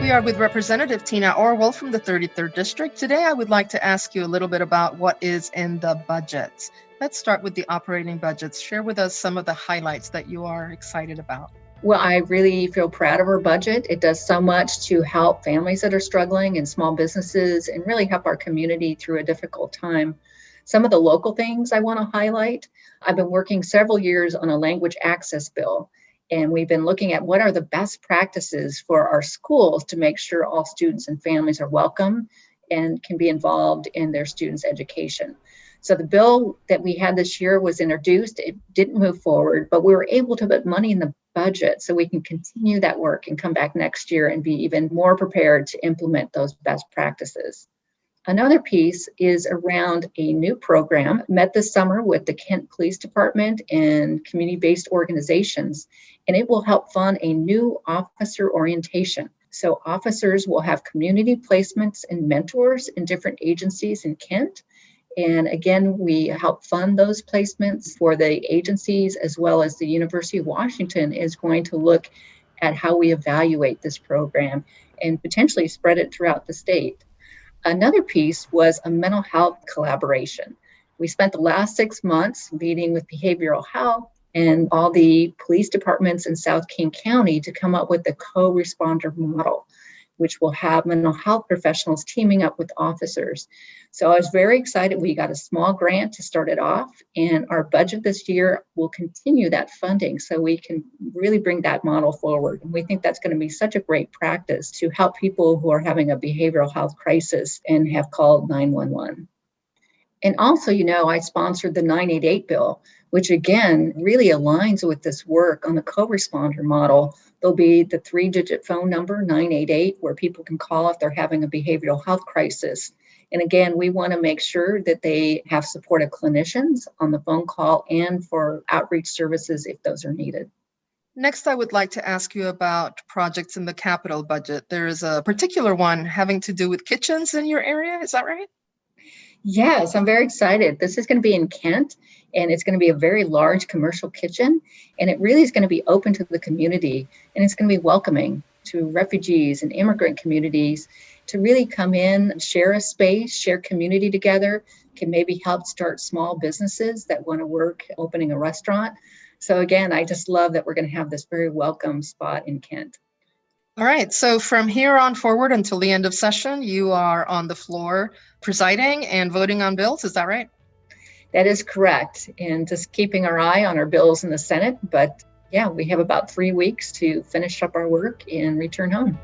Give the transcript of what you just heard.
We are with Representative Tina Orwall from the 33rd District. Today, I would like to ask you a little bit about what is in the budget. Let's start with the operating budgets. Share with us some of the highlights that you are excited about. Well, I really feel proud of our budget. It does so much to help families that are struggling and small businesses and really help our community through a difficult time. Some of the local things I want to highlight. I've been working several years on a language access bill, and we've been looking at what are the best practices for our schools to make sure all students and families are welcome and can be involved in their students' education. So the bill that we had this year was introduced. It didn't move forward, but we were able to put money in the budget so we can continue that work and come back next year and be even more prepared to implement those best practices. Another piece is around a new program, met this summer with the Kent Police Department and community-based organizations, and it will help fund a new officer orientation. So officers will have community placements and mentors in different agencies in Kent. And again, we help fund those placements for the agencies, as well as the University of Washington is going to look at how we evaluate this program and potentially spread it throughout the state. Another piece was a mental health collaboration. We spent the last 6 months meeting with behavioral health and all the police departments in South King County to come up with a co-responder model, which will have mental health professionals teaming up with officers. So I was very excited. We got a small grant to start it off, and our budget this year will continue that funding so we can really bring that model forward. And we think that's going to be such a great practice to help people who are having a behavioral health crisis and have called 911. And also, I sponsored the 988 bill, which again really aligns with this work on the co-responder model. There'll be the 3-digit phone number, 988, where people can call if they're having a behavioral health crisis. And again, we want to make sure that they have supportive clinicians on the phone call and for outreach services if those are needed. Next, I would like to ask you about projects in the capital budget. There is a particular one having to do with kitchens in your area. Is that right? Yes, I'm very excited. This is going to be in Kent, and it's going to be a very large commercial kitchen, and it really is going to be open to the community, and it's going to be welcoming to refugees and immigrant communities to really come in, share a space, share community together, can maybe help start small businesses that want to work opening a restaurant. So again, I just love that we're going to have this very welcome spot in Kent. All right. So from here on forward until the end of session, you are on the floor presiding and voting on bills. Is that right? That is correct. And just keeping our eye on our bills in the Senate. But yeah, we have about 3 weeks to finish up our work and return home.